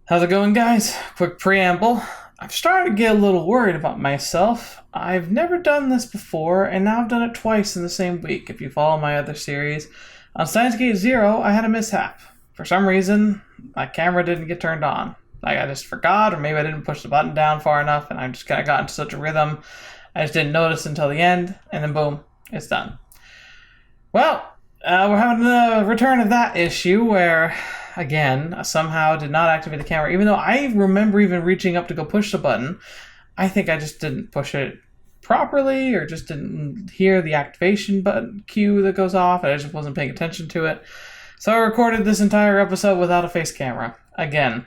How's it going, guys? Quick preamble. I've started to get a little worried about myself. I've never done this before, and now I've done it twice in the same week. If you follow my other series, on Steins Gate Zero, I had a mishap. For some reason, my camera didn't get turned on. Like, I just forgot, or maybe I didn't push the button down far enough, and I just kind of got into such a rhythm. I just didn't notice until the end, and then boom, it's done. Well, we're having a return of that issue where, again, I somehow did not activate the camera, even though I remember even reaching up to go push the button. I think I just didn't push it properly, or just didn't hear the activation button cue that goes off, and I just wasn't paying attention to it. So I recorded this entire episode without a face camera. Again,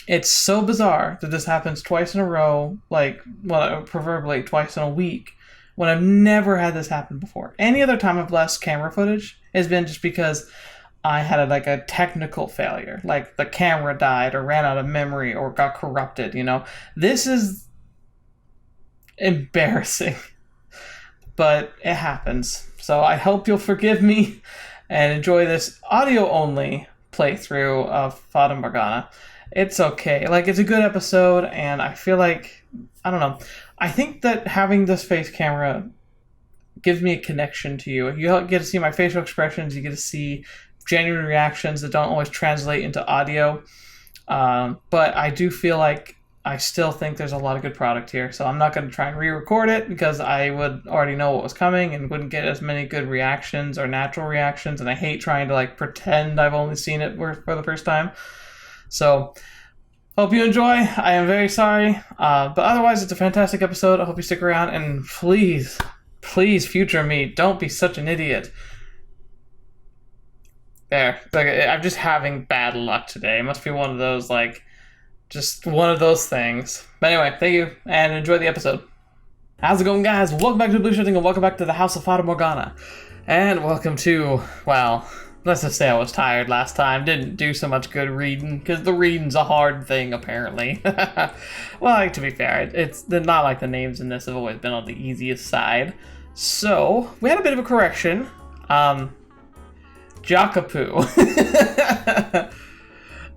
it's so bizarre that this happens twice in a row, preferably twice in a week, when I've never had this happen before. Any other time I've lost camera footage has been just because I had a technical failure, like the camera died or ran out of memory or got corrupted, This is embarrassing, but it happens. So I hope you'll forgive me and enjoy this audio-only playthrough of Fata Morgana. It's okay. It's a good episode, and I feel like, I don't know, I think that having this face camera gives me a connection to you. You get to see my facial expressions, you get to see genuine reactions that don't always translate into audio. But I do feel like I still think there's a lot of good product here. So I'm not going to try and re-record it because I would already know what was coming and wouldn't get as many good reactions or natural reactions. And I hate trying to pretend I've only seen it for the first time. So hope you enjoy. I am very sorry. But otherwise, it's a fantastic episode. I hope you stick around. And please, future me, don't be such an idiot. There. I'm just having bad luck today. It must be one of those, just one of those things. But anyway, thank you, and enjoy the episode. How's it going, guys? Welcome back to TheBlueShifting, and welcome back to the House of Fata Morgana. And welcome to, well, let's just say I was tired last time. Didn't do so much good reading, because the reading's a hard thing, apparently. Well, to be fair, it's not like the names in this have always been on the easiest side. So, we had a bit of a correction. Jacopo.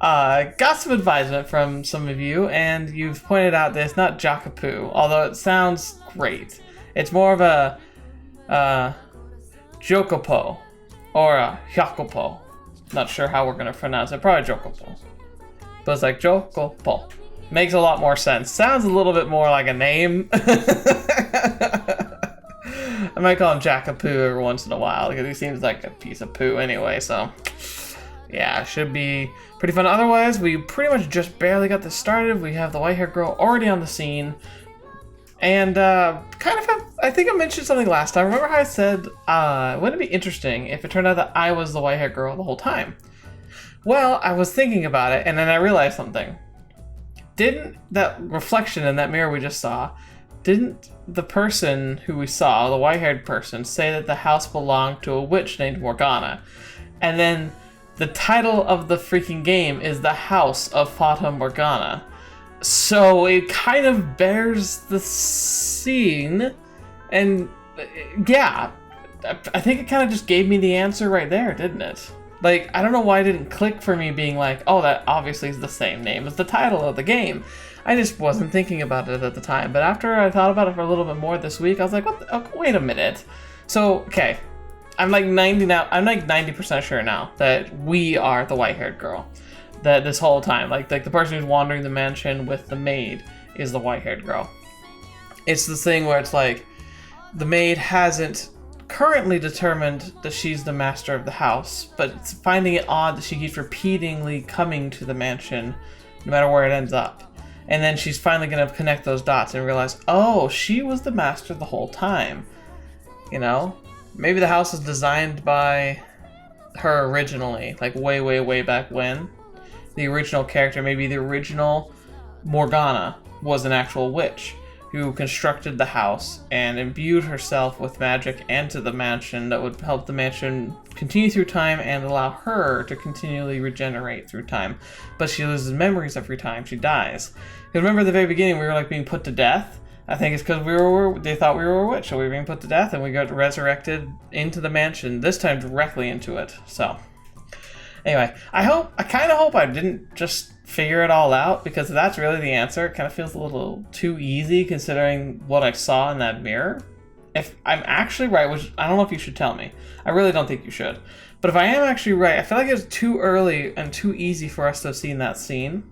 Got some advisement from some of you, and you've pointed out that it's not Jacopo, although it sounds great. It's more of a Jacopo or a Jacopo. Not sure how we're going to pronounce it. Probably Jacopo. But it's like Jacopo. Makes a lot more sense. Sounds a little bit more like a name. I might call him Jacopo every once in a while because he seems like a piece of poo anyway, so yeah, should be pretty fun. Otherwise, we pretty much just barely got this started. We have the white-haired girl already on the scene, and I think I mentioned something last time. Remember how I said, wouldn't it be interesting if it turned out that I was the white-haired girl the whole time? Well, I was thinking about it, and then I realized something. Didn't that reflection in that mirror we just saw, didn't the person who we saw, the white-haired person, say that the house belonged to a witch named Morgana? And then the title of the freaking game is The House of Fata Morgana. So it kind of bears the scene. And yeah, I think it kind of just gave me the answer right there, didn't it? I don't know why it didn't click for me being like, oh, that obviously is the same name as the title of the game. I just wasn't thinking about it at the time, but after I thought about it for a little bit more this week, I was like, wait a minute. So, okay, I'm 90% sure now that we are the white-haired girl. That this whole time, the person who's wandering the mansion with the maid is the white-haired girl. It's the thing where it's the maid hasn't currently determined that she's the master of the house, but it's finding it odd that she keeps repeatedly coming to the mansion, no matter where it ends up. And then she's finally going to connect those dots and realize, oh, she was the master the whole time. Maybe the house was designed by her originally, way, way, way back when. The original character, maybe the original Morgana, was an actual witch who constructed the house and imbued herself with magic into the mansion that would help the mansion continue through time and allow her to continually regenerate through time. But she loses memories every time she dies. Because remember at the very beginning we were being put to death? I think it's because they thought we were a witch, so we were being put to death and we got resurrected into the mansion, this time directly into it. So Anyway, I kind of hope I didn't just figure it all out, because if that's really the answer, it kind of feels a little too easy considering what I saw in that mirror. If I'm actually right, which I don't know if you should tell me. I really don't think you should. But if I am actually right, I feel like it was too early and too easy for us to have seen that scene.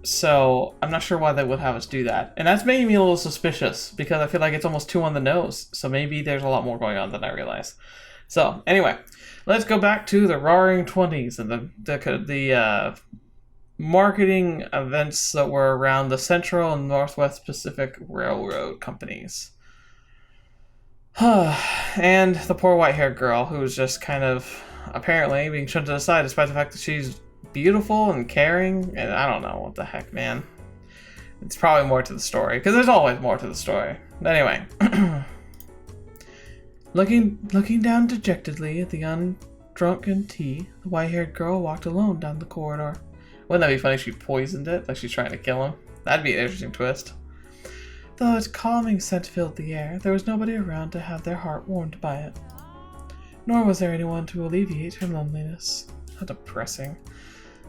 So I'm not sure why they would have us do that. And that's making me a little suspicious, because I feel like it's almost too on the nose. So maybe there's a lot more going on than I realize. So anyway, let's go back to the Roaring 20s and the marketing events that were around the Central and Northwest Pacific Railroad companies. And the poor white-haired girl, who was just kind of apparently being shoved to the side, despite the fact that she's beautiful and caring, and I don't know what the heck, man. It's probably more to the story, because there's always more to the story. But anyway, looking down dejectedly at the undrunken tea, the white-haired girl walked alone down the corridor. Wouldn't that be funny if she poisoned it, like she's trying to kill him? That'd be an interesting twist. Though its calming scent filled the air, there was nobody around to have their heart warmed by it. Nor was there anyone to alleviate her loneliness. How depressing.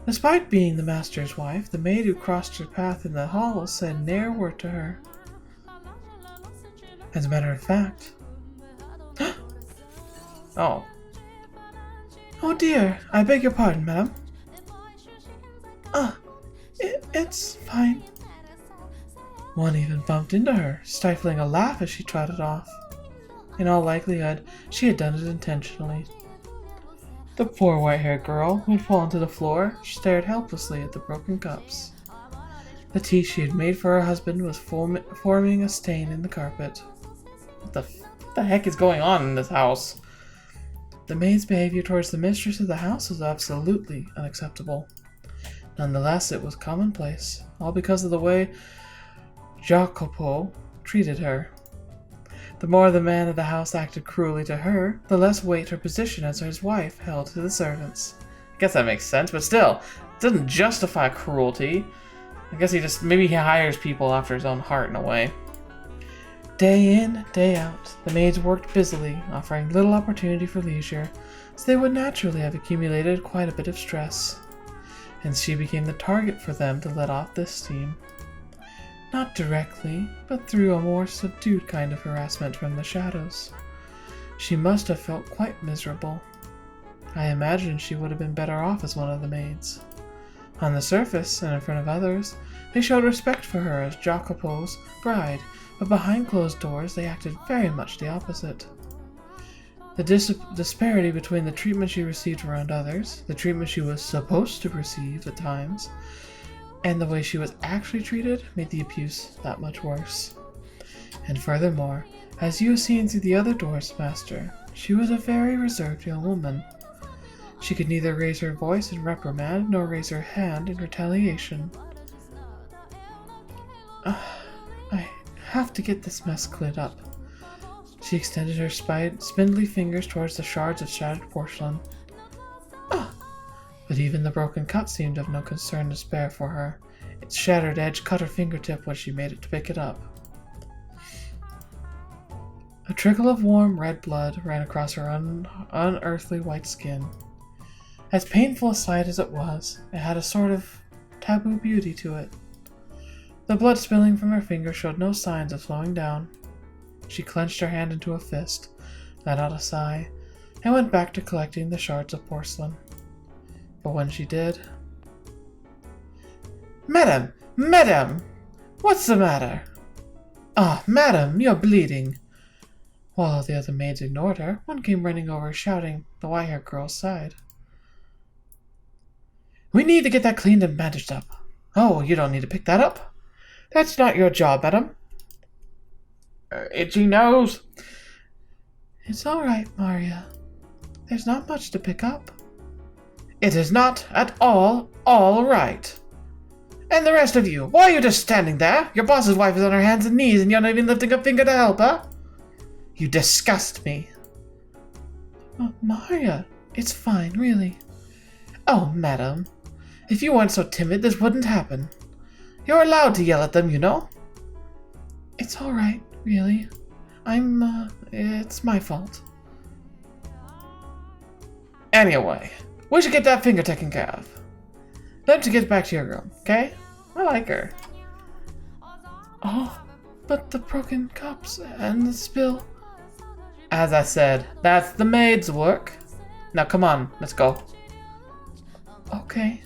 Despite being the master's wife, the maid who crossed her path in the hall said ne'er word to her. As a matter of fact... Oh. Oh dear, I beg your pardon, madam. It's fine. One even bumped into her, stifling a laugh as she trotted off. In all likelihood, she had done it intentionally. The poor white-haired girl, who had fallen to the floor, stared helplessly at the broken cups. The tea she had made for her husband was forming a stain in the carpet. What the heck is going on in this house? The maid's behavior towards the mistress of the house was absolutely unacceptable. Nonetheless, it was commonplace, all because of the way Jacopo treated her. The more the man of the house acted cruelly to her, the less weight her position as his wife held to the servants. I guess that makes sense, but still, it doesn't justify cruelty. I guess maybe he hires people after his own heart in a way. Day in, day out, the maids worked busily, offering little opportunity for leisure, so they would naturally have accumulated quite a bit of stress. And she became the target for them to let off this steam. Not directly, but through a more subdued kind of harassment from the shadows. She must have felt quite miserable. I imagine she would have been better off as one of the maids. On the surface, and in front of others, they showed respect for her as Jacopo's bride, but behind closed doors they acted very much the opposite. The disparity between the treatment she received around others, the treatment she was supposed to receive at times, and the way she was actually treated made the abuse that much worse. And furthermore, as you have seen through the other doors, Master, she was a very reserved young woman. She could neither raise her voice in reprimand nor raise her hand in retaliation. I have to get this mess cleared up. She extended her spindly fingers towards the shards of shattered porcelain. But even the broken cup seemed of no concern to spare for her. Its shattered edge cut her fingertip when she made it to pick it up. A trickle of warm red blood ran across her unearthly white skin. As painful a sight as it was, it had a sort of taboo beauty to it. The blood spilling from her finger showed no signs of slowing down. She clenched her hand into a fist, let out a sigh, and went back to collecting the shards of porcelain. But when she did... Madam! Madam! What's the matter? Madam, you're bleeding. While the other maids ignored her, one came running over, shouting the white-haired girl's side. We need to get that cleaned and bandaged up. Oh, you don't need to pick that up. That's not your job, madam. Itchy nose. It's all right, Maria. There's not much to pick up. It is not at all right. And the rest of you, why are you just standing there? Your boss's wife is on her hands and knees and you're not even lifting a finger to help her? You disgust me. Maria, it's fine, really. Oh, madam, if you weren't so timid, this wouldn't happen. You're allowed to yell at them, you know. It's all right, really. It's my fault. Anyway, we should get that finger taken care of. Then to get back to your room, okay? I like her. Oh, but the broken cups and the spill. As I said, that's the maid's work. Now come on, let's go. Okay.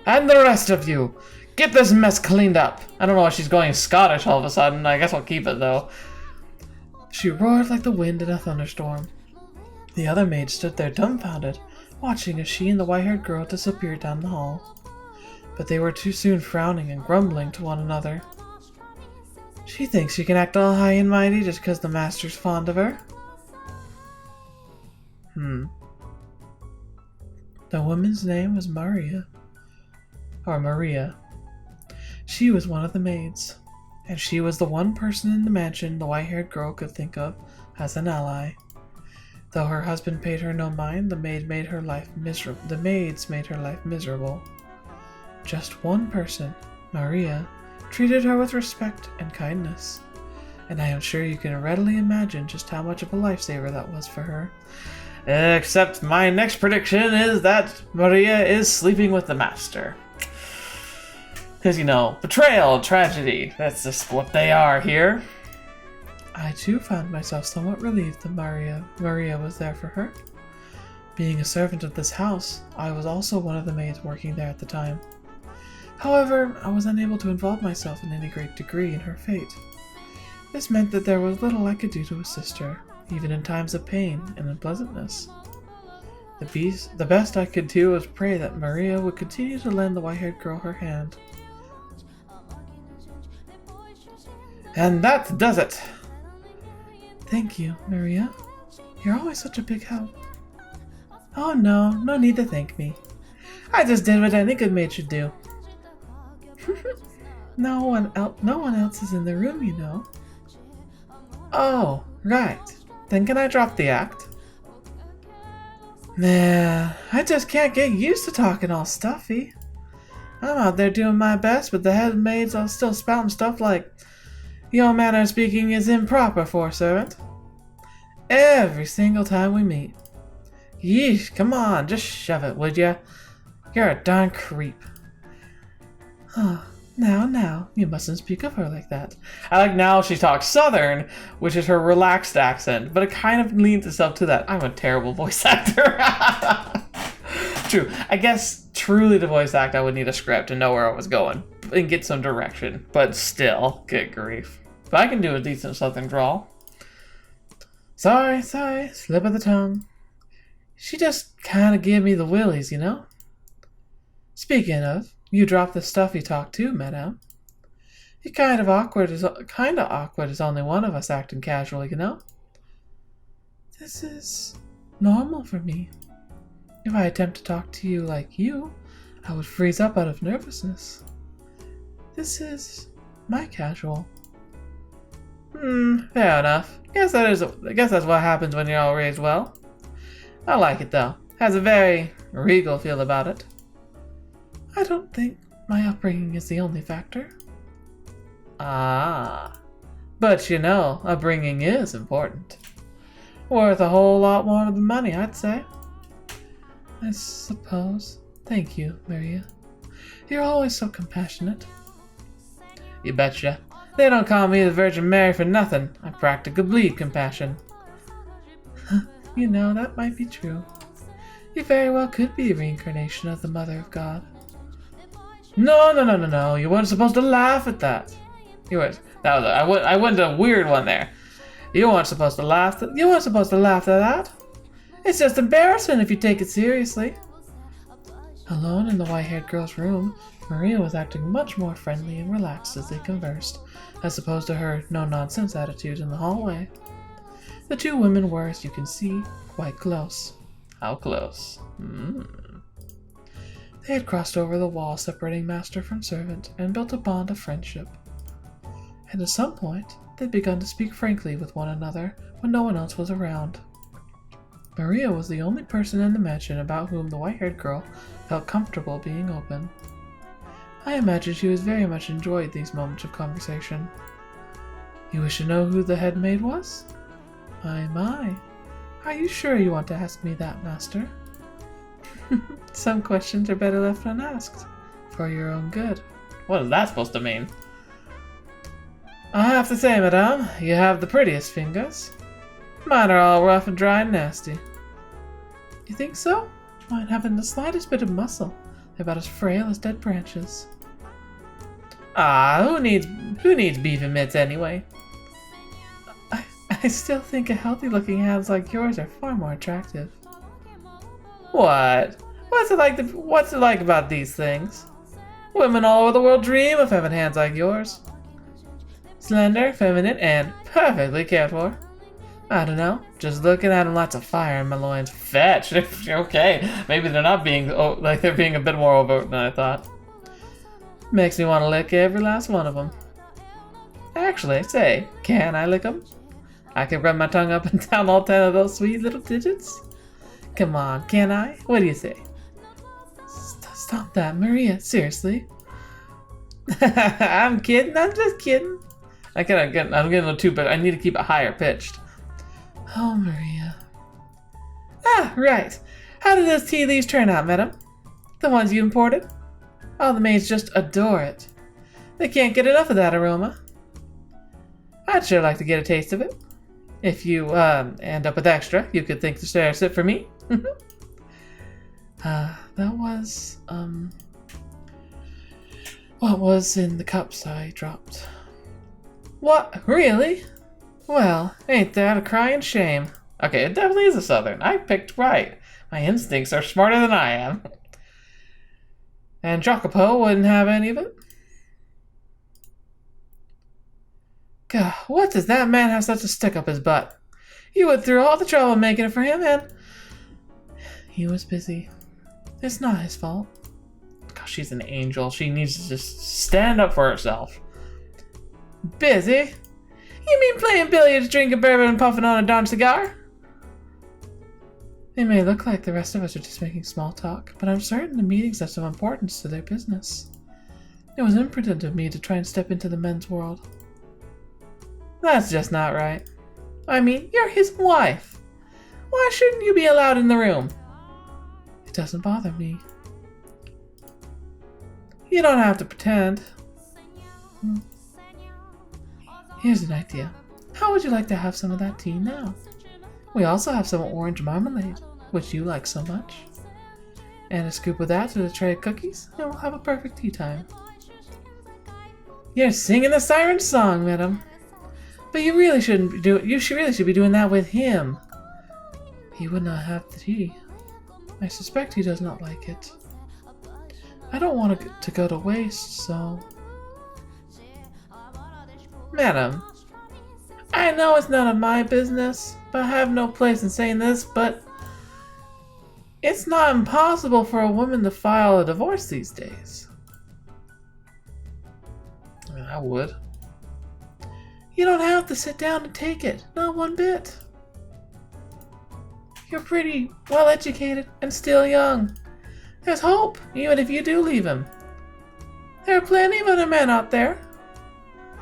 And the rest of you, get this mess cleaned up. I don't know why she's going Scottish all of a sudden. I guess I'll keep it though. She roared like the wind in a thunderstorm. The other maids stood there dumbfounded, watching as she and the white-haired girl disappeared down the hall. But they were too soon frowning and grumbling to one another. She thinks she can act all high and mighty just because the master's fond of her. The woman's name was Maria. Or Maria. She was one of the maids, and she was the one person in the mansion the white-haired girl could think of as an ally. Though her husband paid her no mind, the maids made her life miserable. Just one person, Maria, treated her with respect and kindness, and I am sure you can readily imagine just how much of a lifesaver that was for her. Except my next prediction is that Maria is sleeping with the master. Because, you know, betrayal, tragedy, that's just what they are here. I too found myself somewhat relieved that Maria was there for her. Being a servant of this house, I was also one of the maids working there at the time. However, I was unable to involve myself in any great degree in her fate. This meant that there was little I could do to assist her, even in times of pain and unpleasantness. The best I could do was pray that Maria would continue to lend the white-haired girl her hand. And that does it! Thank you, Maria. You're always such a big help. Oh no need to thank me. I just did what any good maid should do. No one else is in the room, you know. Oh, right. Then can I drop the act? Nah, I just can't get used to talking all stuffy. I'm out there doing my best, but the head maids are still spouting stuff like, "Your manner of speaking is improper for a servant." Every single time we meet. Yeesh, come on, just shove it, would ya? You're a darn creep. Oh, now, you mustn't speak of her like that. I like now she talks Southern, which is her relaxed accent, but it kind of leans itself to that. I'm a terrible voice actor. True. I guess truly to voice act, I would need a script and know where I was going and get some direction, but still, good grief. But I can do a decent Southern drawl. Sorry, slip of the tongue. She just kind of gave me the willies, you know? Speaking of, you dropped the stuffy talk too, madame. It's kind of awkward as only one of us acting casually, you know? This is normal for me. If I attempt to talk to you like you, I would freeze up out of nervousness. This is my casual. Fair enough. Guess that's what happens when you're all raised well. I like it though. Has a very regal feel about it. I don't think my upbringing is the only factor. Ah. But you know, upbringing is important. Worth a whole lot more than money, I'd say. I suppose. Thank you, Maria. You're always so compassionate. You betcha. They don't call me the Virgin Mary for nothing. I practically bleed compassion. You know, that might be true. You very well could be a reincarnation of the Mother of God. No. You weren't supposed to laugh at that. I went a weird one there. You weren't supposed to laugh at that. It's just embarrassing if you take it seriously. Alone in the white-haired girl's room, Maria was acting much more friendly and relaxed as they conversed, as opposed to her no-nonsense attitude in the hallway. The two women were, as you can see, quite close. How close? They had crossed over the wall separating master from servant and built a bond of friendship. And at some point, they'd begun to speak frankly with one another when no one else was around. Maria was the only person in the mansion about whom the white-haired girl felt comfortable being open. I imagine she was very much enjoyed these moments of conversation. You wish to know who the head maid was? My. Are you sure you want to ask me that, master? Some questions are better left unasked, for your own good. What is that supposed to mean? I have to say, madame, you have the prettiest fingers. Mine are all rough and dry and nasty. You think so? Mine haven't the slightest bit of muscle. They're about as frail as dead branches. Ah, who needs beef and mitts anyway? I still think healthy-looking hands like yours are far more attractive. What? What's it like about these things? Women all over the world dream of having hands like yours. Slender, feminine, and perfectly cared for. I don't know. Just looking at them, lots of fire in my loins. Fetch. Okay, maybe they're not being they're being a bit more overt than I thought. Makes me want to lick every last one of them. Actually, say, can I lick them? I can run my tongue up and down all 10 of those sweet little digits. Come on, can I? What do you say? Stop that, Maria. Seriously. I'm kidding. I'm just kidding. I'm getting a little too, but I need to keep it higher pitched. Oh, Maria. Ah, right. How did those tea leaves turn out, madam? The ones you imported? All the maids just adore it. They can't get enough of that aroma. I'd sure like to get a taste of it. If you end up with extra, you could think to share a sip for me. That was what was in the cups I dropped. What? Really? Well, ain't that a crying shame? Okay, it definitely is a southern. I picked right. My instincts are smarter than I am. And Jacopo wouldn't have any of it? God, what does that man have such a stick up his butt? You went through all the trouble making it for him, and he was busy. It's not his fault. Gosh, she's an angel. She needs to just stand up for herself. Busy? You mean playing billiards, drinking bourbon, and puffing on a darn cigar? It may look like the rest of us are just making small talk, but I'm certain the meetings have some importance to their business. It was imprudent of me to try and step into the men's world. That's just not right. I mean, you're his wife. Why shouldn't you be allowed in the room? It doesn't bother me. You don't have to pretend. Here's an idea. How would you like to have some of that tea now? We also have some orange marmalade, which you like so much. And a scoop of that to the tray of cookies, and we'll have a perfect tea time. You're singing the siren song, madam. But you really shouldn't be doing. Really should be doing that with him. He would not have the tea. I suspect he does not like it. I don't want it to go to waste, so. Madam, I know it's none of my business, but I have no place in saying this, but it's not impossible for a woman to file a divorce these days. I mean, I would. You don't have to sit down and take it, not one bit. You're pretty well educated and still young. There's hope, even if you do leave him. There are plenty of other men out there.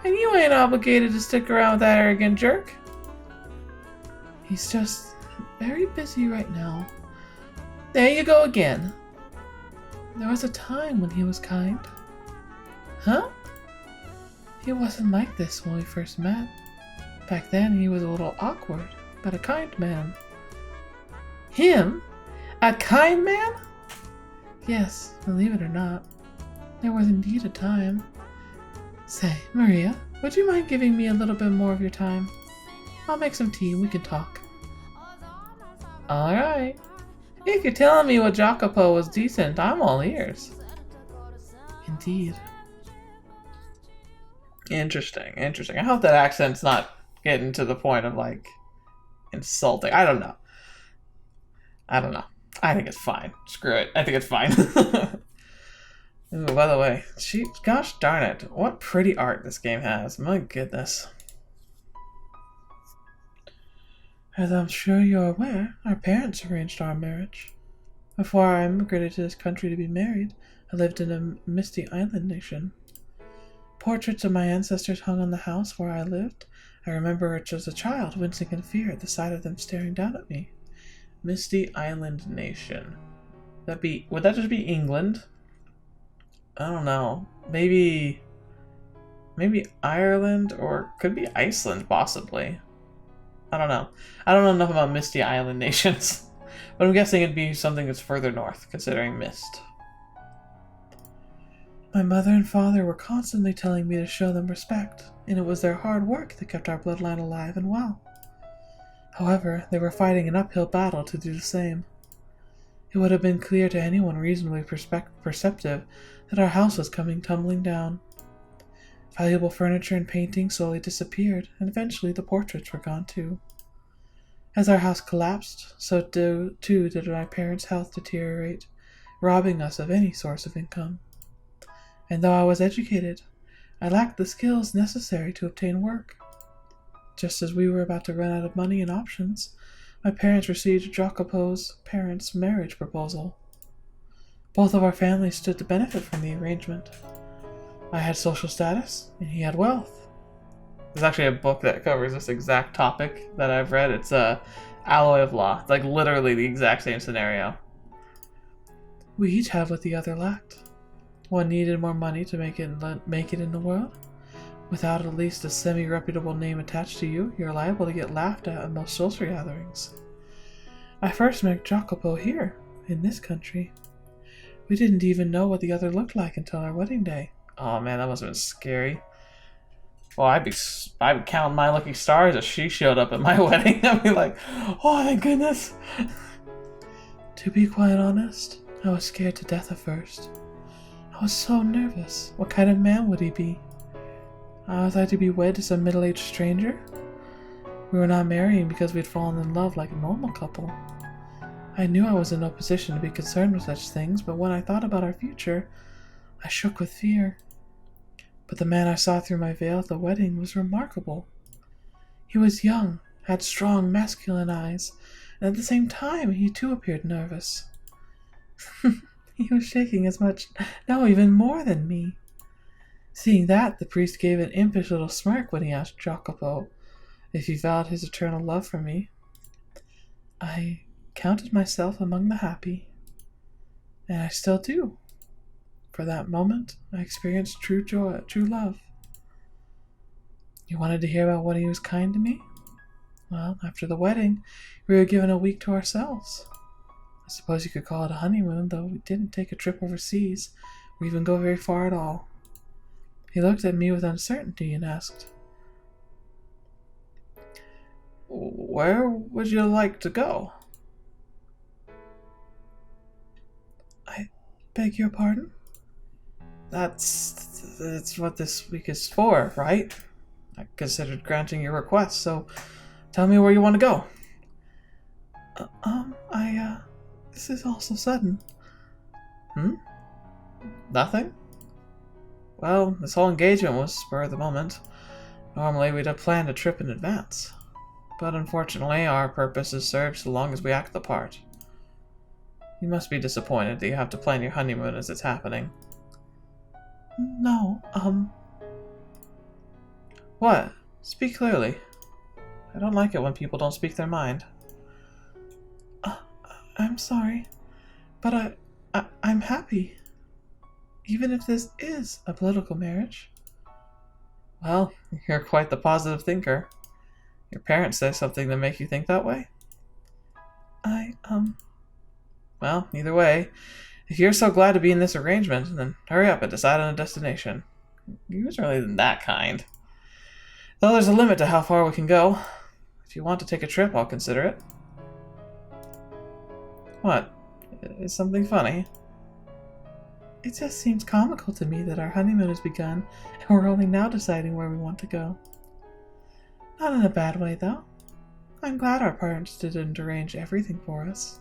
And you ain't obligated to stick around with that arrogant jerk. He's just very busy right now. There you go again. There was a time when he was kind. Huh? He wasn't like this when we first met. Back then he was a little awkward, but a kind man. Him? A kind man? Yes, believe it or not. There was indeed a time. Say, Maria, would you mind giving me a little bit more of your time? I'll make some tea and we can talk. Alright. If you're telling me what Jacopo was decent, I'm all ears. Indeed. Interesting. I hope that accent's not getting to the point of, like, insulting. I don't know. I think it's fine. Screw it. I think it's fine. Ooh, by the way, gosh darn it, what pretty art this game has. My goodness. As I'm sure you're aware, our parents arranged our marriage. Before I immigrated to this country to be married, I lived in a misty island nation. Portraits of my ancestors hung on the house where I lived, I remember it as a child, wincing in fear at the sight of them staring down at me. Misty Island Nation. Would that just be England? I don't know. Maybe Ireland, or could be Iceland, possibly. I don't know. I don't know enough about Misty Island nations, but I'm guessing it'd be something that's further north, considering mist. My mother and father were constantly telling me to show them respect, and it was their hard work that kept our bloodline alive and well. However, they were fighting an uphill battle to do the same. It would have been clear to anyone reasonably perceptive that our house was coming tumbling down. Valuable furniture and paintings slowly disappeared, and eventually the portraits were gone too. As our house collapsed, so too did my parents' health deteriorate, robbing us of any source of income. And though I was educated, I lacked the skills necessary to obtain work. Just as we were about to run out of money and options, my parents received Jacopo's parents' marriage proposal. Both of our families stood to benefit from the arrangement. I had social status, and he had wealth. There's actually a book that covers this exact topic that I've read. It's Alloy of Law. It's like literally the exact same scenario. We each had what the other lacked. One needed more money to make it in the world. Without at least a semi-reputable name attached to you, you're liable to get laughed at most social gatherings. I first met Jacopo here, in this country. We didn't even know what the other looked like until our wedding day. Oh man, that must have been scary. Well, I'd be counting my lucky stars if she showed up at my wedding. I'd be like, oh thank goodness. To be quite honest, I was scared to death at first. I was so nervous. What kind of man would he be? Was I to be wed to some middle-aged stranger? We were not marrying because we'd fallen in love like a normal couple. I knew I was in no position to be concerned with such things, but when I thought about our future, I shook with fear. But the man I saw through my veil at the wedding was remarkable. He was young, had strong masculine eyes, and at the same time he too appeared nervous. He was shaking as much, no, even more than me. Seeing that, the priest gave an impish little smirk when he asked Jacopo if he vowed his eternal love for me. I counted myself among the happy, and I still do. For that moment, I experienced true joy, true love. You wanted to hear about when he was kind to me? Well, after the wedding, we were given a week to ourselves. I suppose you could call it a honeymoon, though we didn't take a trip overseas, or even go very far at all. He looked at me with uncertainty and asked, "Where would you like to go?" I beg your pardon? That's what this week is for, right? I considered granting your request, so tell me where you want to go. This is all so sudden. Nothing? Well, this whole engagement was spur of the moment. Normally, we'd have planned a trip in advance. But unfortunately, our purposes serve so long as we act the part. You must be disappointed that you have to plan your honeymoon as it's happening. No, What? Speak clearly. I don't like it when people don't speak their mind. I'm sorry, but I'm happy. Even if this is a political marriage. Well, you're quite the positive thinker. Your parents say something to make you think that way? Well, either way, if you're so glad to be in this arrangement, then hurry up and decide on a destination. You was really that kind. Though there's a limit to how far we can go. If you want to take a trip, I'll consider it. What? Is something funny? It just seems comical to me that our honeymoon has begun, and we're only now deciding where we want to go. Not in a bad way, though. I'm glad our parents didn't arrange everything for us.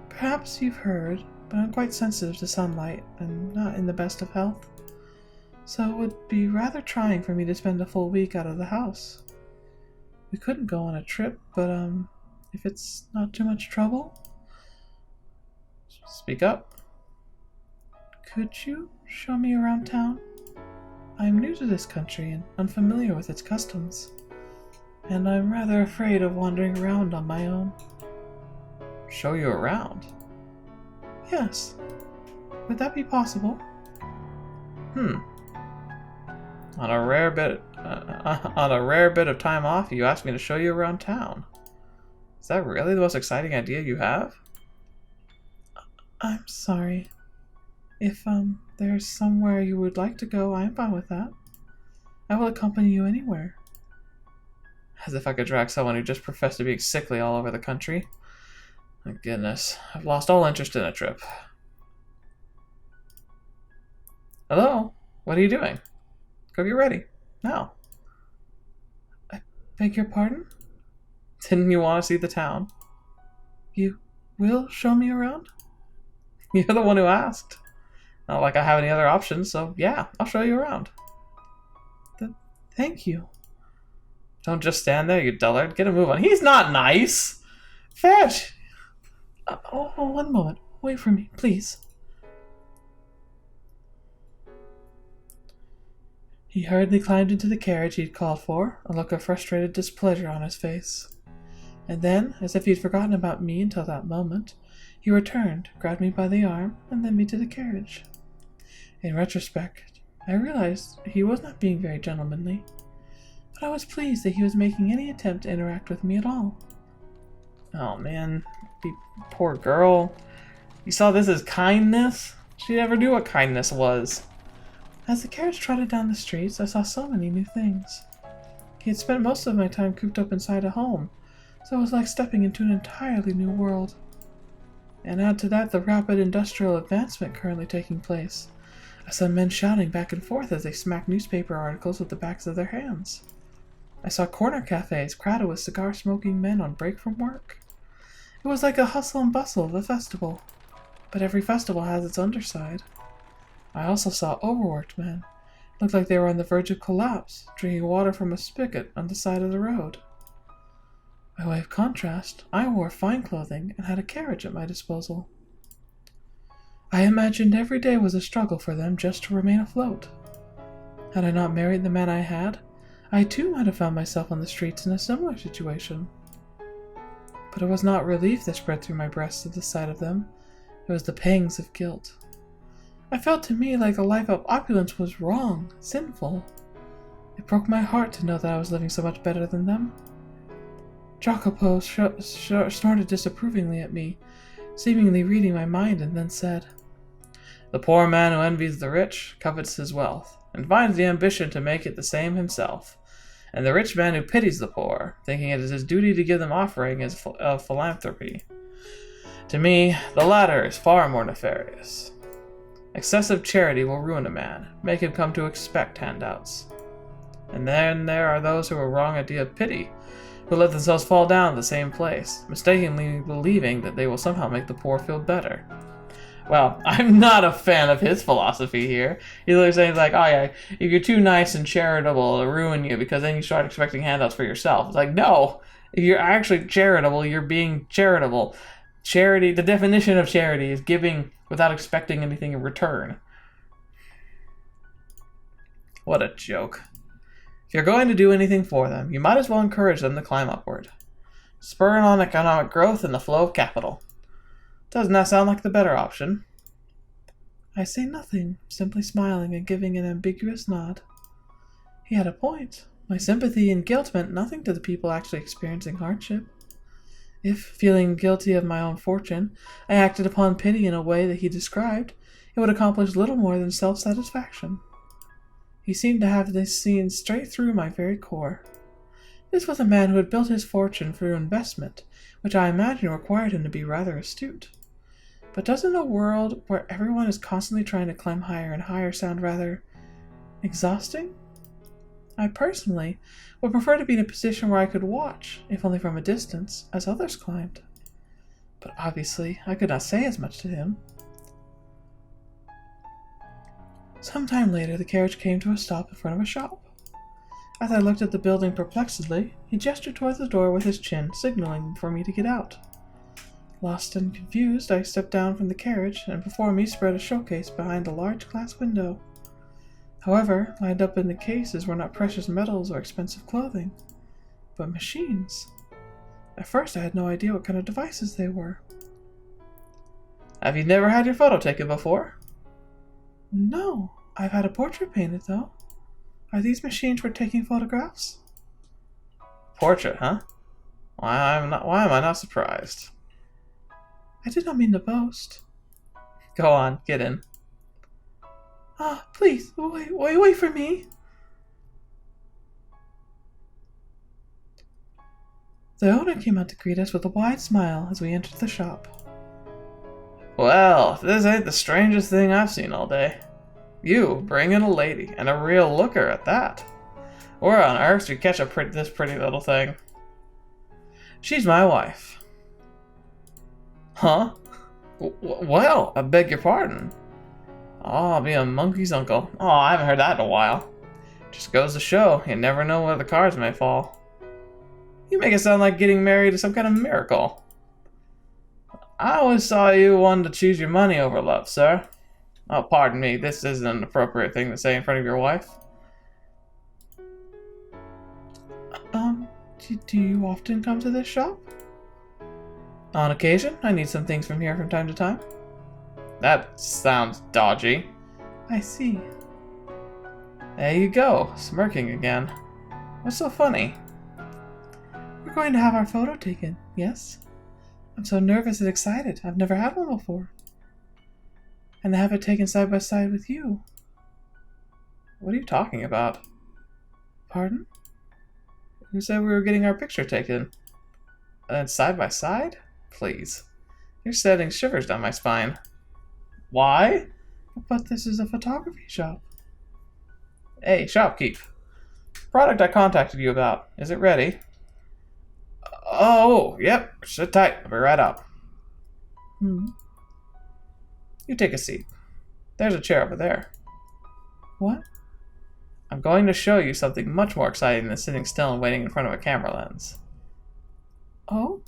Perhaps you've heard, but I'm quite sensitive to sunlight, and not in the best of health. So it would be rather trying for me to spend a full week out of the house. We couldn't go on a trip, but, if it's not too much trouble? Speak up. Could you show me around town? I am new to this country and unfamiliar with its customs, and I'm rather afraid of wandering around on my own. Show you around? Yes. Would that be possible? On a rare bit of time off, you asked me to show you around town. Is that really the most exciting idea you have? I'm sorry. If there's somewhere you would like to go, I'm fine with that. I will accompany you anywhere. As if I could drag someone who just professed to being sickly all over the country. My goodness, I've lost all interest in a trip. Hello? What are you doing? Go get ready. Now. I beg your pardon? Didn't you want to see the town? You will show me around? You're the one who asked. Not like I have any other options, so yeah, I'll show you around. Thank you. Don't just stand there, you dullard. Get a move on. He's not nice! Fetch! One moment. Wait for me, please. He hurriedly climbed into the carriage he'd called for, a look of frustrated displeasure on his face. And then, as if he'd forgotten about me until that moment, he returned, grabbed me by the arm, and led me to the carriage. In retrospect, I realized he was not being very gentlemanly, but I was pleased that he was making any attempt to interact with me at all. Oh man, poor girl. You saw this as kindness? She never knew what kindness was. As the carriage trotted down the streets, I saw so many new things. He had spent most of my time cooped up inside a home, so it was like stepping into an entirely new world. And add to that the rapid industrial advancement currently taking place. I saw men shouting back and forth as they smacked newspaper articles with the backs of their hands. I saw corner cafes crowded with cigar-smoking men on break from work. It was like a hustle and bustle of a festival, but every festival has its underside. I also saw overworked men. It looked like they were on the verge of collapse, drinking water from a spigot on the side of the road. By way of contrast, I wore fine clothing and had a carriage at my disposal. I imagined every day was a struggle for them just to remain afloat. Had I not married the man I had, I too might have found myself on the streets in a similar situation. But it was not relief that spread through my breast at the sight of them. It was the pangs of guilt. I felt to me like a life of opulence was wrong, sinful. It broke my heart to know that I was living so much better than them. Jacopo snorted disapprovingly at me, seemingly reading my mind, and then said, "The poor man who envies the rich covets his wealth, and finds the ambition to make it the same himself. And the rich man who pities the poor, thinking it is his duty to give them offering of philanthropy. To me, the latter is far more nefarious. Excessive charity will ruin a man, make him come to expect handouts. And then there are those who have a wrong idea of pity, who let themselves fall down the same place, mistakenly believing that they will somehow make the poor feel better." Well, I'm not a fan of his philosophy here. He's like saying like, oh yeah, if you're too nice and charitable, it'll ruin you because then you start expecting handouts for yourself. It's like, no, if you're actually charitable, you're being charitable. Charity, the definition of charity is giving without expecting anything in return. What a joke. If you're going to do anything for them, you might as well encourage them to climb upward. Spur on economic growth and the flow of capital. Doesn't that sound like the better option? I say nothing, simply smiling and giving an ambiguous nod. He had a point. My sympathy and guilt meant nothing to the people actually experiencing hardship. If, feeling guilty of my own fortune, I acted upon pity in a way that he described, it would accomplish little more than self-satisfaction. He seemed to have this seen straight through my very core. This was a man who had built his fortune through investment, which I imagine required him to be rather astute. But doesn't a world where everyone is constantly trying to climb higher and higher sound rather exhausting? I personally would prefer to be in a position where I could watch, if only from a distance, as others climbed. But obviously, I could not say as much to him. Some time later, the carriage came to a stop in front of a shop. As I looked at the building perplexedly, he gestured towards the door with his chin, signaling for me to get out. Lost and confused, I stepped down from the carriage, and before me spread a showcase behind a large glass window. However, lined up in the cases were not precious metals or expensive clothing, but machines. At first, I had no idea what kind of devices they were. Have you never had your photo taken before? No, I've had a portrait painted, though. Are these machines for taking photographs? Portrait, huh? Why am I not surprised? I did not mean to boast. Go on, get in. Ah, please, wait for me. The owner came out to greet us with a wide smile as we entered the shop. Well, this ain't the strangest thing I've seen all day. You bringing a lady, and a real looker at that. Where on earth did you catch this pretty little thing? She's my wife. Huh? Well, I beg your pardon. Oh, I'll be a monkey's uncle. Oh, I haven't heard that in a while. Just goes to show, you never know where the cards may fall. You make it sound like getting married is some kind of miracle. I always saw you one to choose your money over love, sir. Oh, pardon me, this isn't an appropriate thing to say in front of your wife. Do you often come to this shop? On occasion, I need some things from here from time to time. That sounds dodgy. I see. There you go, smirking again. What's so funny? We're going to have our photo taken, yes? I'm so nervous and excited. I've never had one before. And to have it taken side by side with you. What are you talking about? Pardon? Who said we were getting our picture taken? And side by side? Please. You're sending shivers down my spine. Why? But this is a photography shop. Hey, shopkeep. Product I contacted you about. Is it ready? Oh, yep. Sit tight. I'll be right up. You take a seat. There's a chair over there. What? I'm going to show you something much more exciting than sitting still and waiting in front of a camera lens. Oh?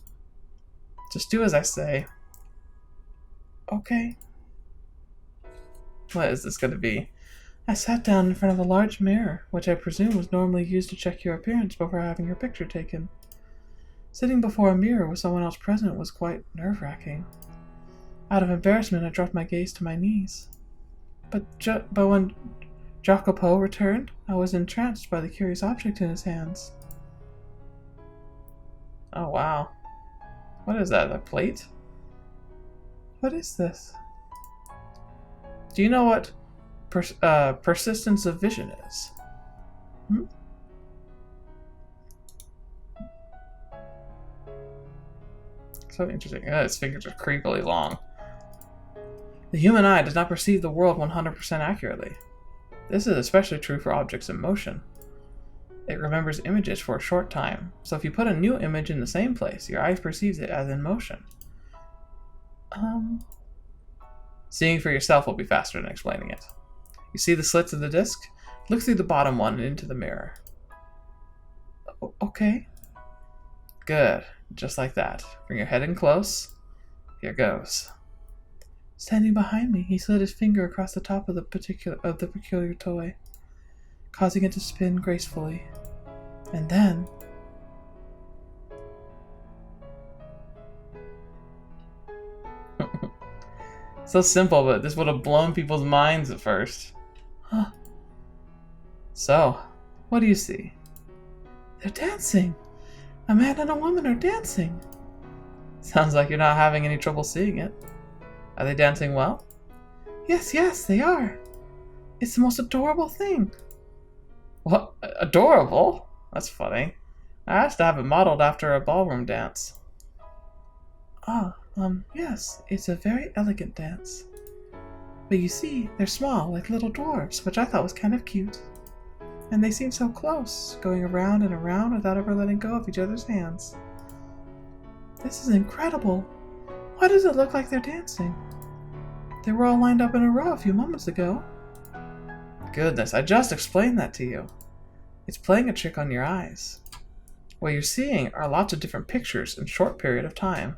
Just do as I say. Okay. What is this going to be? I sat down in front of a large mirror, which I presume was normally used to check your appearance before having your picture taken. Sitting before a mirror with someone else present was quite nerve-wracking. Out of embarrassment, I dropped my gaze to my knees. But when Jacopo returned, I was entranced by the curious object in his hands. Oh, wow. What is that, a plate? What is this? Do you know what persistence of vision is? So interesting. His fingers are creepily long. The human eye does not perceive the world 100% accurately. This is especially true for objects in motion. It remembers images for a short time, so if you put a new image in the same place, your eye perceives it as in motion. Seeing for yourself will be faster than explaining it. You see the slits of the disc? Look through the bottom one and into the mirror. Okay. Good. Just like that. Bring your head in close. Here goes. Standing behind me, he slid his finger across the top of the peculiar toy, causing it to spin gracefully. And then... So simple, but this would have blown people's minds at first. Huh. So, what do you see? They're dancing! A man and a woman are dancing! Sounds like you're not having any trouble seeing it. Are they dancing well? Yes, they are. It's the most adorable thing. What? Adorable? That's funny. I asked to have it modeled after a ballroom dance. Yes, it's a very elegant dance. But you see, they're small, like little dwarves, which I thought was kind of cute. And they seem so close, going around and around without ever letting go of each other's hands. This is incredible. Why does it look like they're dancing? They were all lined up in a row a few moments ago. Goodness, I just explained that to you. It's playing a trick on your eyes. What you're seeing are lots of different pictures in a short period of time.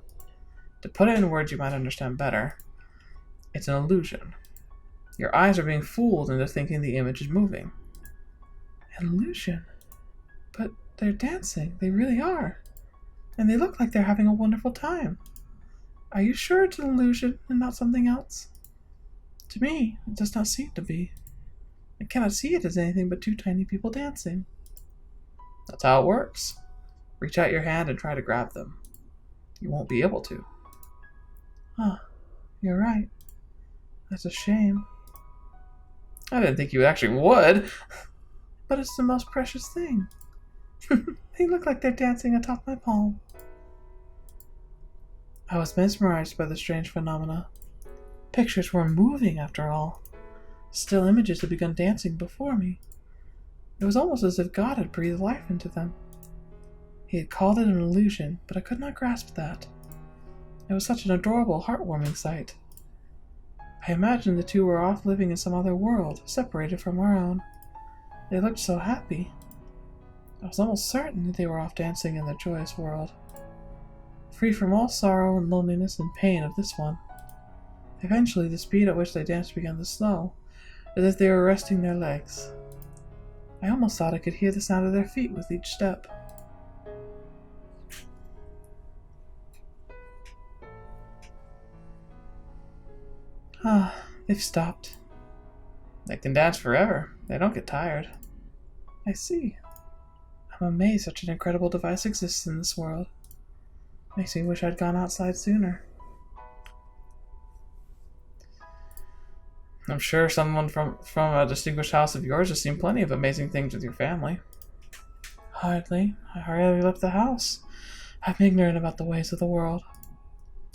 To put it in words you might understand better, it's an illusion. Your eyes are being fooled into thinking the image is moving. An illusion. But they're dancing. They really are. And they look like they're having a wonderful time. Are you sure it's an illusion and not something else? To me, it does not seem to be. I cannot see it as anything but two tiny people dancing. That's how it works. Reach out your hand and try to grab them. You won't be able to. Huh. You're right. That's a shame. I didn't think you actually would. But it's the most precious thing. They look like they're dancing atop my palm. I was mesmerized by the strange phenomena. Pictures were moving, after all. Still images had begun dancing before me. It was almost as if God had breathed life into them. He had called it an illusion, but I could not grasp that. It was such an adorable, heartwarming sight. I imagined the two were off living in some other world, separated from our own. They looked so happy. I was almost certain that they were off dancing in their joyous world, free from all sorrow and loneliness and pain of this one. Eventually, the speed at which they danced began to slow, as if they were resting their legs. I almost thought I could hear the sound of their feet with each step. Ah, they've stopped. They can dance forever. They don't get tired. I see. I'm amazed such an incredible device exists in this world. Makes me wish I'd gone outside sooner. I'm sure someone from a distinguished house of yours has seen plenty of amazing things with your family. Hardly. I hardly left the house. I'm ignorant about the ways of the world.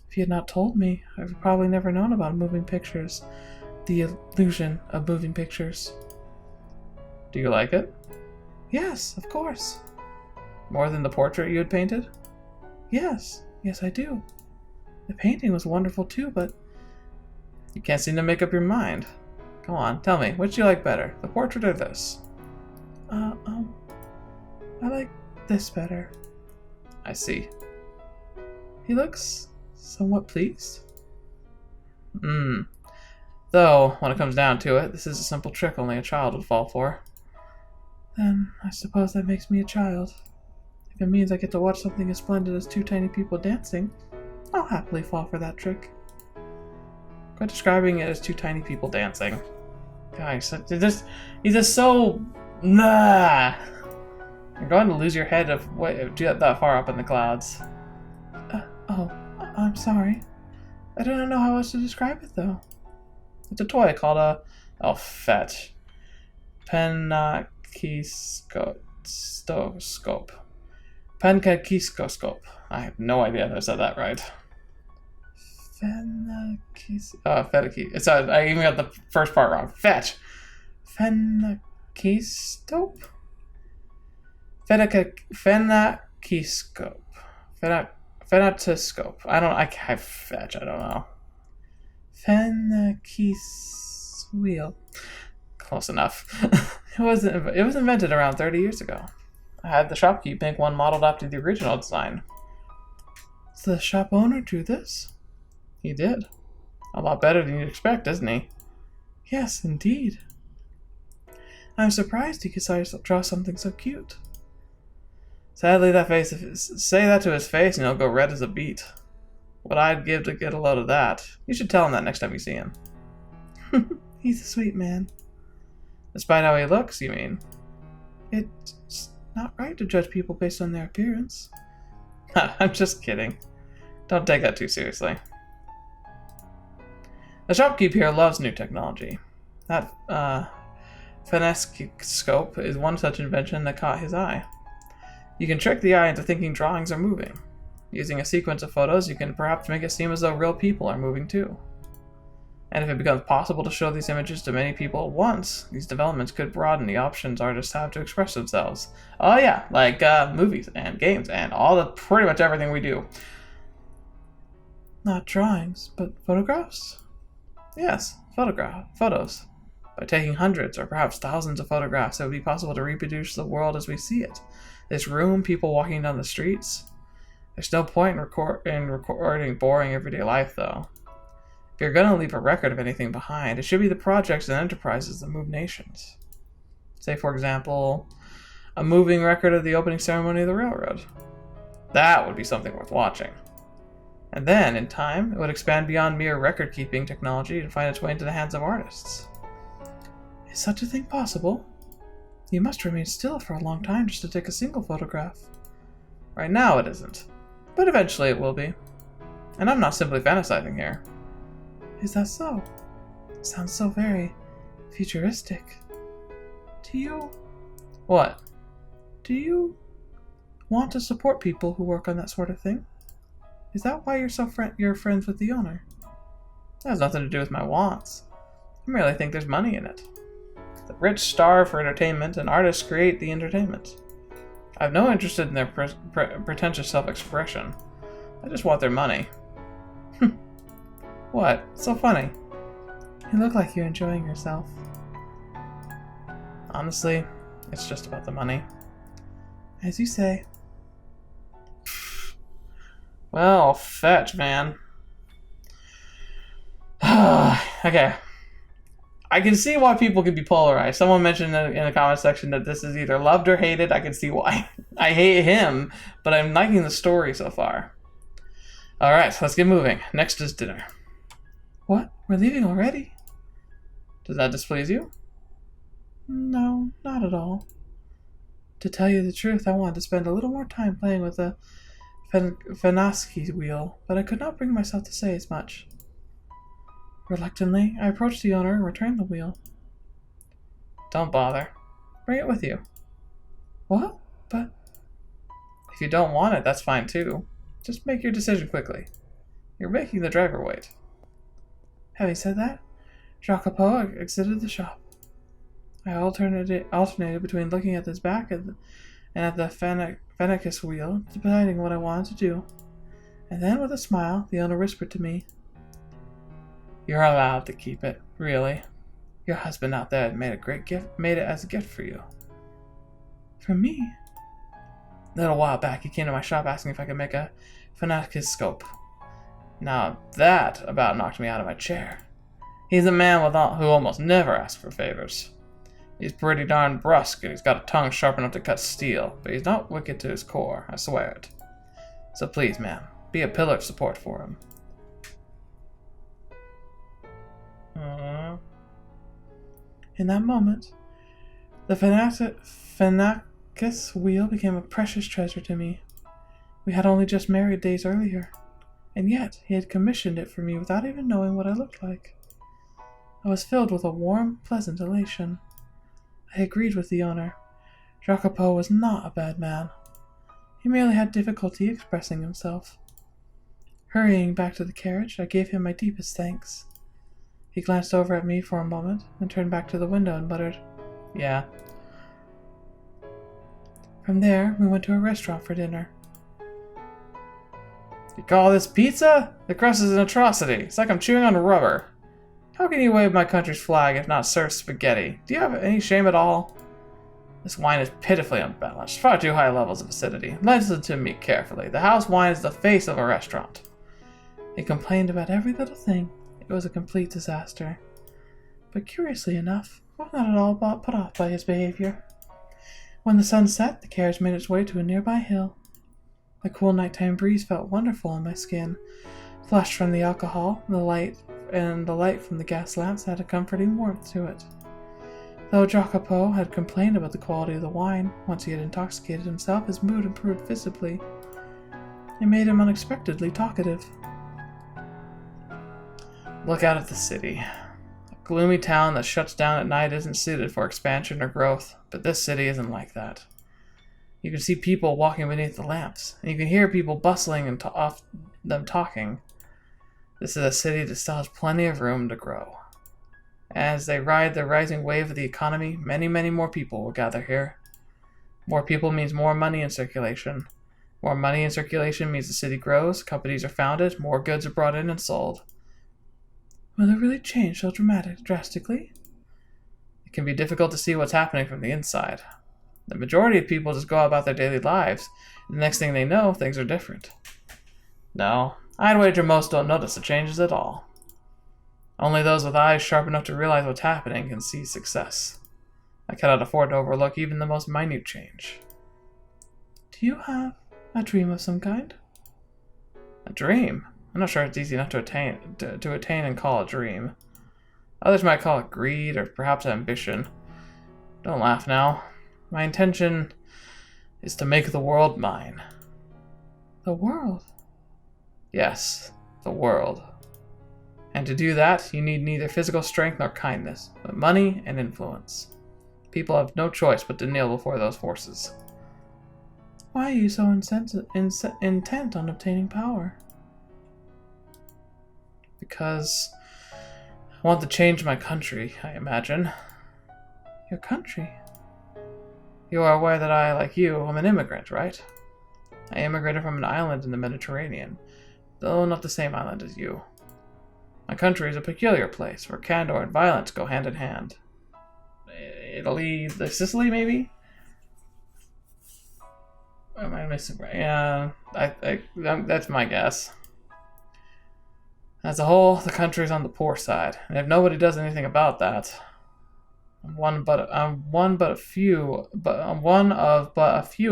If you had not told me, I've probably never known about moving pictures. The illusion of moving pictures. Do you like it? Yes, of course. More than the portrait you had painted? Yes, I do. The painting was wonderful too, but you can't seem to make up your mind. Come on, tell me, which do you like better, the portrait or this? I like this better. I see. He looks somewhat pleased. Though, when it comes down to it, this is a simple trick only a child would fall for. Then, I suppose that makes me a child. If it means I get to watch something as splendid as two tiny people dancing, I'll happily fall for that trick. Quit describing it as two tiny people dancing. Guys, he's just so... Nah! You're going to lose your head if you get that far up in the clouds. I'm sorry. I don't know how else to describe it, though. It's a toy called a fetch. Penkiscope. Penkiscope. I have no idea if I said that right. Fetaki. Sorry, I even got the first part wrong. Fetch. Phenakiscope? Phenakiscope. Phenatoscope. I fetch, I don't know. Phenakis wheel. Close enough. It was invented around 30 years ago. I had the shopkeep make one modeled after the original design. So the shop owner drew this? He did. A lot better than you'd expect, isn't he? Yes, indeed. I'm surprised he decided to draw something so cute. Sadly, say that to his face and he'll go red as a beet. What I'd give to get a load of that. You should tell him that next time you see him. He's a sweet man. Despite how he looks, you mean? It's not right to judge people based on their appearance. I'm just kidding. Don't take that too seriously. The shopkeep here loves new technology. That phenascope is one such invention that caught his eye. You can trick the eye into thinking drawings are moving. Using a sequence of photos, you can perhaps make it seem as though real people are moving too. And if it becomes possible to show these images to many people at once, these developments could broaden the options artists have to express themselves. Oh yeah, like movies and games and pretty much everything we do. Not drawings, but photographs? Yes, photos. By taking hundreds or perhaps thousands of photographs, it would be possible to reproduce the world as we see it. This room, people walking down the streets. There's no point in recording boring everyday life, though. If you're gonna leave a record of anything behind, it should be the projects and enterprises that move nations. Say, for example, a moving record of the opening ceremony of the railroad. That would be something worth watching. And then, in time, it would expand beyond mere record-keeping technology and find its way into the hands of artists. Is such a thing possible? You must remain still for a long time just to take a single photograph. Right now it isn't, but eventually it will be. And I'm not simply fantasizing here. Is that so? It sounds so very futuristic. Do you... What? Do you want to support people who work on that sort of thing? Is that why you're friends with the owner? That has nothing to do with my wants. I merely think there's money in it. The rich starve for entertainment, and artists create the entertainment. I have no interest in their pretentious self-expression. I just want their money. What? It's so funny. You look like you're enjoying yourself. Honestly, it's just about the money. As you say. Well, fetch, man. Okay. I can see why people could be polarized. Someone mentioned in the comment section that this is either loved or hated. I can see why. I hate him, but I'm liking the story so far. Alright, so let's get moving. Next is dinner. What? We're leaving already? Does that displease you? No, not at all. To tell you the truth, I wanted to spend a little more time playing with the Fanaski wheel, but I could not bring myself to say as much. Reluctantly, I approached the owner and returned the wheel. Don't bother. Bring it with you. What? But... If you don't want it, that's fine too. Just make your decision quickly. You're making the driver wait. Having said that, Jacopo exited the shop. I alternated between looking at his back and at the Fenacus wheel, deciding what I wanted to do. And then, with a smile, the owner whispered to me, "You're allowed to keep it, really. Your husband out there made it as a gift for you." For me? A little while back, he came to my shop asking if I could make a Fenacus scope. Now that about knocked me out of my chair. He's a man who almost never asks for favors. He's pretty darn brusque, and he's got a tongue sharp enough to cut steel, but he's not wicked to his core, I swear it. So please, ma'am, be a pillar of support for him. In that moment, the Fenacus wheel became a precious treasure to me. We had only just married days earlier, and yet he had commissioned it for me without even knowing what I looked like. I was filled with a warm, pleasant elation. I agreed with the owner. Jacopo was not a bad man. He merely had difficulty expressing himself. Hurrying back to the carriage, I gave him my deepest thanks. He glanced over at me for a moment, then turned back to the window and muttered, "Yeah." From there, we went to a restaurant for dinner. You call this pizza? The crust is an atrocity. It's like I'm chewing on rubber. How can you wave my country's flag if not serve spaghetti? Do you have any shame at all? This wine is pitifully unbalanced, far too high levels of acidity. Listen to me carefully. The house wine is the face of a restaurant. He complained about every little thing. It was a complete disaster. But curiously enough, I was not at all put off by his behavior. When the sun set, the carriage made its way to a nearby hill. The cool nighttime breeze felt wonderful on my skin. Flushed from the alcohol, the light from the gas lamps had a comforting warmth to it. Though Jacopo had complained about the quality of the wine, once he had intoxicated himself, his mood improved visibly. It made him unexpectedly talkative. Look out at the city. A gloomy town that shuts down at night isn't suited for expansion or growth, but this city isn't like that. You can see people walking beneath the lamps, and you can hear people bustling and off them talking. This is a city that still has plenty of room to grow. As they ride the rising wave of the economy, many, many more people will gather here. More people means more money in circulation. More money in circulation means the city grows, companies are founded, more goods are brought in and sold. Will it really change so drastically? It can be difficult to see what's happening from the inside. The majority of people just go about their daily lives, and the next thing they know, things are different. No, I'd wager most don't notice the changes at all. Only those with eyes sharp enough to realize what's happening can see success. I cannot afford to overlook even the most minute change. Do you have a dream of some kind? A dream? I'm not sure it's easy enough to attain and call a dream. Others might call it greed or perhaps ambition. Don't laugh now. My intention is to make the world mine. The world? Yes, the world. And to do that, you need neither physical strength nor kindness, but money and influence. People have no choice but to kneel before those forces. Why are you so intent on obtaining power? Because I want to change my country, I imagine. Your country? You are aware that I, like you, am an immigrant, right? I immigrated from an island in the Mediterranean, though not the same island as you. My country is a peculiar place where candor and violence go hand in hand. Italy, Sicily, maybe? Am I missing? Yeah, that's my guess. As a whole, the country is on the poor side, and if nobody does anything about that, I'm one of but a few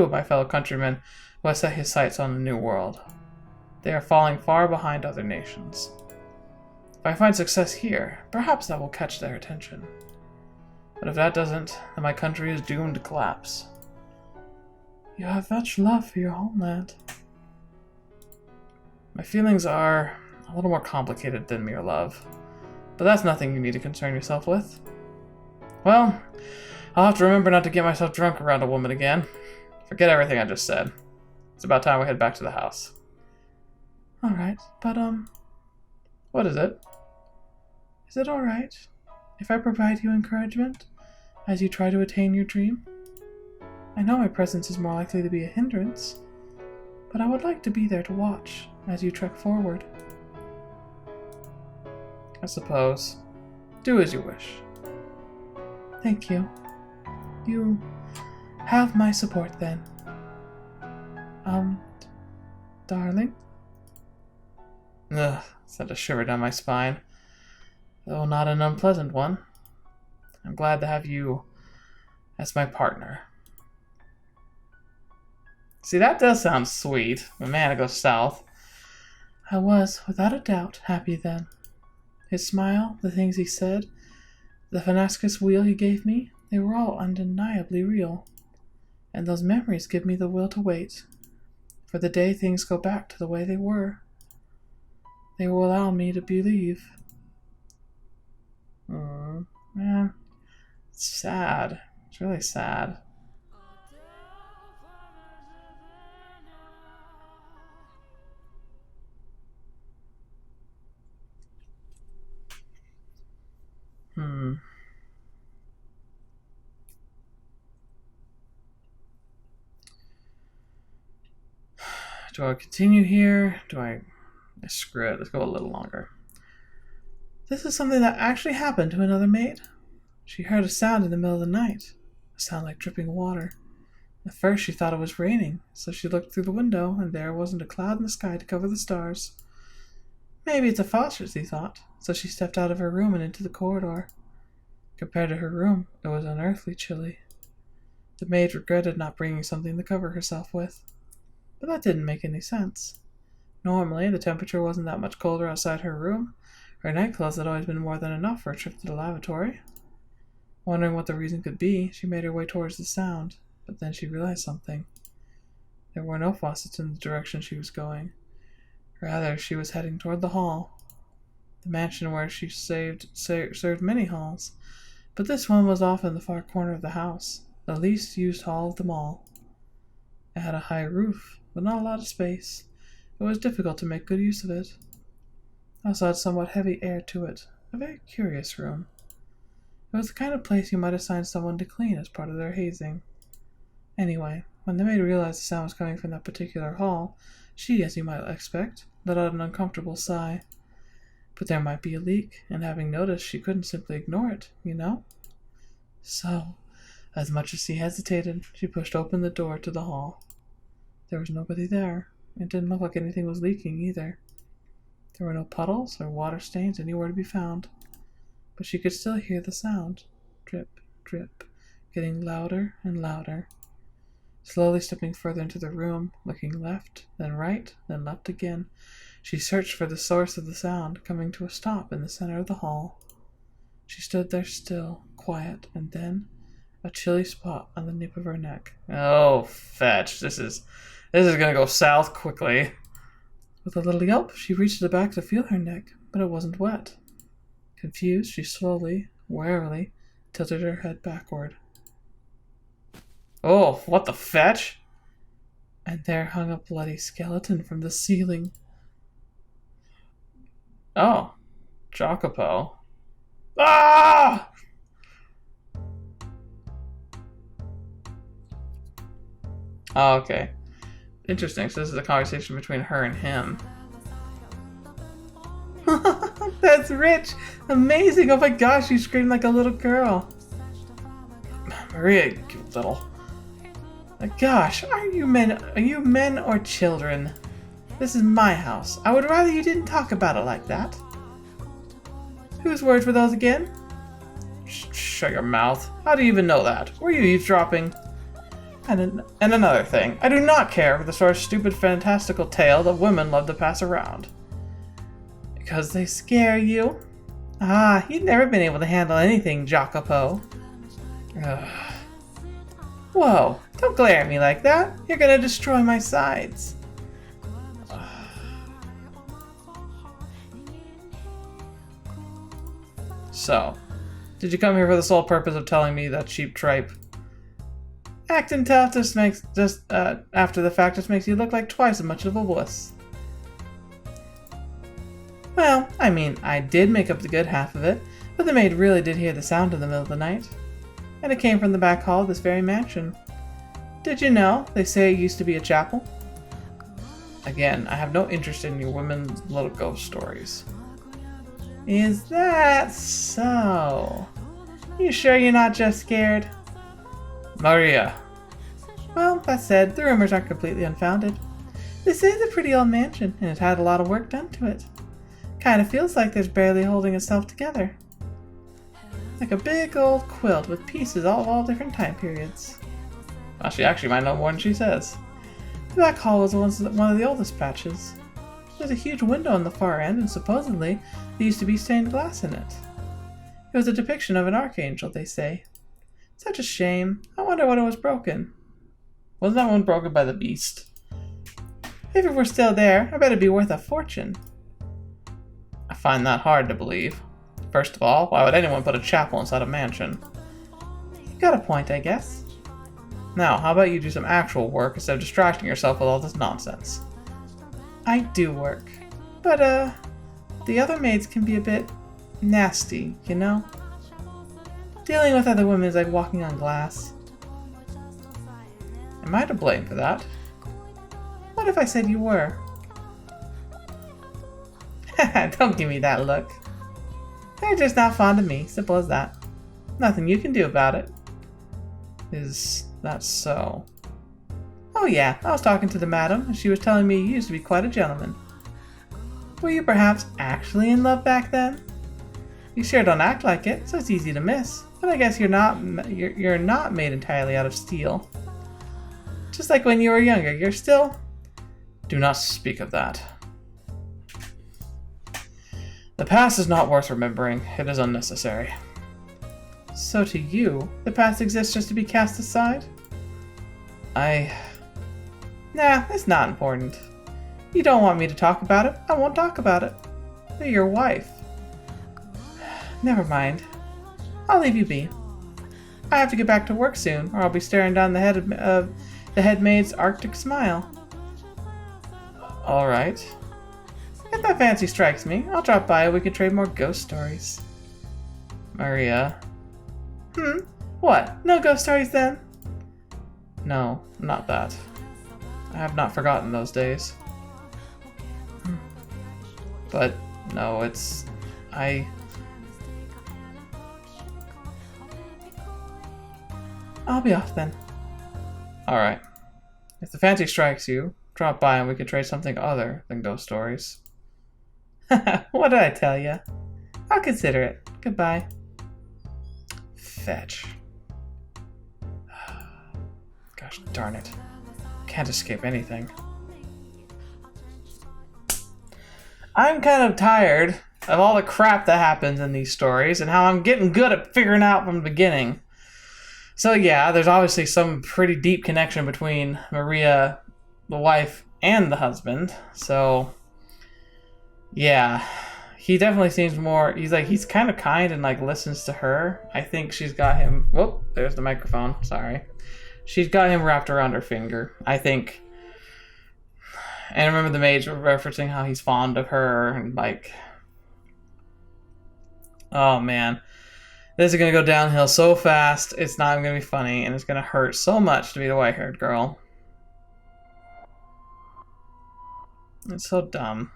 of my fellow countrymen who has set his sights on the New World. They are falling far behind other nations. If I find success here, perhaps that will catch their attention. But if that doesn't, then my country is doomed to collapse. You have much love for your homeland. My feelings are a little more complicated than mere love, but that's nothing you need to concern yourself with. Well, I'll have to remember not to get myself drunk around a woman again. Forget everything I just said. It's about time we head back to the house. Alright, but what is it? Is it alright if I provide you encouragement as you try to attain your dream? I know my presence is more likely to be a hindrance, but I would like to be there to watch as you trek forward. I suppose. Do as you wish. Thank you. You have my support then. Darling? Ugh, sent a shiver down my spine, though not an unpleasant one. I'm glad to have you as my partner. See, that does sound sweet, but man, it goes south. I was, without a doubt, happy then. His smile, the things he said, the Fanascus wheel he gave me, they were all undeniably real. And those memories give me the will to wait. For the day things go back to the way they were, they will allow me to believe. Man, it's sad. It's really sad. Do I continue here? Screw it, let's go a little longer. This is something that actually happened to another maid. She heard a sound in the middle of the night. A sound like dripping water. At first she thought it was raining, so she looked through the window, and there wasn't a cloud in the sky to cover the stars. Maybe it's a faucet, she thought, so she stepped out of her room and into the corridor. Compared to her room, it was unearthly chilly. The maid regretted not bringing something to cover herself with. But that didn't make any sense. Normally, the temperature wasn't that much colder outside her room. Her nightclothes had always been more than enough for a trip to the lavatory. Wondering what the reason could be, she made her way towards the sound, but then she realized something. There were no faucets in the direction she was going. Rather, she was heading toward the hall. The mansion where she served many halls, but this one was off in the far corner of the house, the least used hall of them all. It had a high roof, but not a lot of space. It was difficult to make good use of it. It also had somewhat heavy air to it, a very curious room. It was the kind of place you might assign someone to clean as part of their hazing. Anyway, when the maid realized the sound was coming from that particular hall, she, as you might expect, let out an uncomfortable sigh. But there might be a leak, and having noticed, she couldn't simply ignore it, you know? So, as much as she hesitated, she pushed open the door to the hall. There was nobody there. It didn't look like anything was leaking either. There were no puddles or water stains anywhere to be found, but she could still hear the sound. Drip, drip, getting louder and louder. Slowly stepping further into the room, looking left, then right, then left again, she searched for the source of the sound, coming to a stop in the center of the hall. She stood there still, quiet, and then a chilly spot on the nape of her neck. Oh, fetch. This is gonna go south quickly. With a little yelp, she reached to the back to feel her neck, but it wasn't wet. Confused, she slowly, warily, tilted her head backward. Oh, what the fetch? And there hung a bloody skeleton from the ceiling. Oh, Jacopo. Ah! Oh, okay. Interesting, so this is a conversation between her and him. That's rich! Amazing! Oh my gosh, you screamed like a little girl. Maria, you little... Gosh, are you men or children? This is my house. I would rather you didn't talk about it like that. Whose words were those again? Shut your mouth. How do you even know that? Were you eavesdropping? And another thing, I do not care for the sort of stupid fantastical tale that women love to pass around. Because they scare you? Ah, you've never been able to handle anything, Jacopo. Whoa, don't glare at me like that. You're gonna destroy my sides. So, did you come here for the sole purpose of telling me that cheap tripe? Acting tough after the fact just makes you look like twice as much of a wuss. Well, I mean, I did make up the good half of it, but the maid really did hear the sound in the middle of the night. And it came from the back hall of this very mansion. Did you know? They say it used to be a chapel. Again, I have no interest in your women's little ghost stories. Is that so? You sure you're not just scared? Maria. Well, that said, the rumors aren't completely unfounded. This is a pretty old mansion, and it had a lot of work done to it. Kinda feels like there's barely holding itself together. Like a big old quilt with pieces of all different time periods. Well, she actually might know more than she says. The back hall was one of the oldest patches. There's a huge window in the far end, and supposedly there used to be stained glass in it. It was a depiction of an archangel, they say. Such a shame. I wonder when it was broken. Wasn't that one broken by the beast? If it were still there, I bet it'd be worth a fortune. I find that hard to believe. First of all, why would anyone put a chapel inside a mansion? You got a point, I guess. Now, how about you do some actual work instead of distracting yourself with all this nonsense? I do work. But, the other maids can be a bit nasty, you know? Dealing with other women is like walking on glass. Am I to blame for that? What if I said you were? Don't give me that look. They're just not fond of me, simple as that. Nothing you can do about it. Is that so? Oh yeah, I was talking to the madam, and she was telling me you used to be quite a gentleman. Were you perhaps actually in love back then? You sure don't act like it, so it's easy to miss. But I guess you're not made entirely out of steel. Just like when you were younger, you're still... Do not speak of that. The past is not worth remembering. It is unnecessary. So to you, the past exists just to be cast aside? Nah, it's not important. You don't want me to talk about it, I won't talk about it. You're your wife. Never mind. I'll leave you be. I have to get back to work soon, or I'll be staring down the head of the head maid's Arctic smile. Alright. If that fancy strikes me, I'll drop by and we can trade more ghost stories. Maria. What? No ghost stories then? No, not that. I have not forgotten those days. But, no, it's... I'll be off then. Alright. If the fancy strikes you, drop by and we can trade something other than ghost stories. What did I tell you? I'll consider it. Goodbye. Fetch. Gosh darn it. Can't escape anything. I'm kind of tired of all the crap that happens in these stories and how I'm getting good at figuring out from the beginning. So yeah, there's obviously some pretty deep connection between Maria, the wife, and the husband. So yeah, he definitely seems more, he's kind of kind and like listens to her. I think she's got him, whoop, there's the microphone, sorry. She's got him wrapped around her finger, I think. And I remember the maids were referencing how he's fond of her and like, oh man. This is going to go downhill so fast, it's not even going to be funny, and it's going to hurt so much to be the white-haired girl. It's so dumb.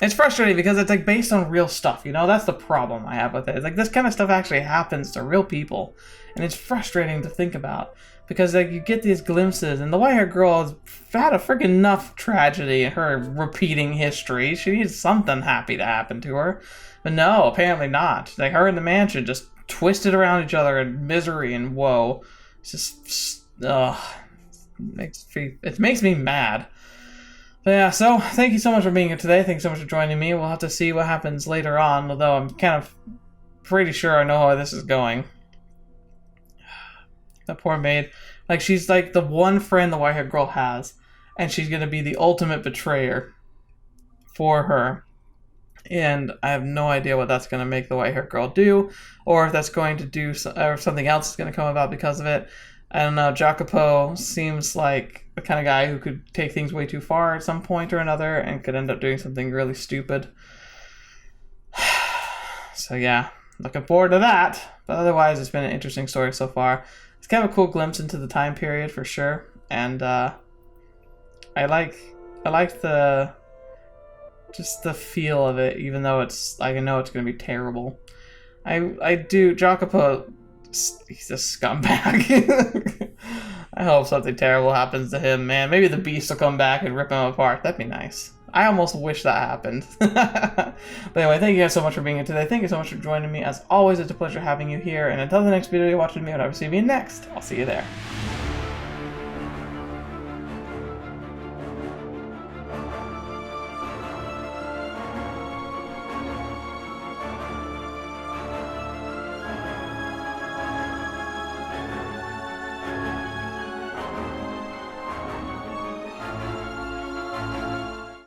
It's frustrating because it's like based on real stuff, you know? That's the problem I have with it. It's like this kind of stuff actually happens to real people, and it's frustrating to think about. Because like you get these glimpses, and the white-haired girl has had a freaking enough tragedy in her repeating history. She needs something happy to happen to her. But no, apparently not. Like her and the mansion just twisted around each other in misery and woe. It's just, it makes me mad. But yeah, so thank you so much for being here today. Thanks so much for joining me. We'll have to see what happens later on, although I'm kind of pretty sure I know how this is going. That poor maid. Like, she's like the one friend the white-haired girl has, and she's going to be the ultimate betrayer for her. And I have no idea what that's going to make the white-haired girl do, or if that's going to do, or something else is going to come about because of it. I don't know. Jacopo seems like the kind of guy who could take things way too far at some point or another and could end up doing something really stupid. So yeah, looking forward to that. But otherwise, it's been an interesting story so far. It's kind of a cool glimpse into the time period for sure, and I like the just the feel of it, even though it's I know it's gonna be terrible. I do. Jacopo, he's a scumbag. I hope something terrible happens to him, man. Maybe the beast will come back and rip him apart. That'd be nice. I almost wish that happened. But anyway, thank you guys so much for being here today. Thank you so much for joining me. As always, it's a pleasure having you here. And until the next video you watch with me, I'll see you next. I'll see you there.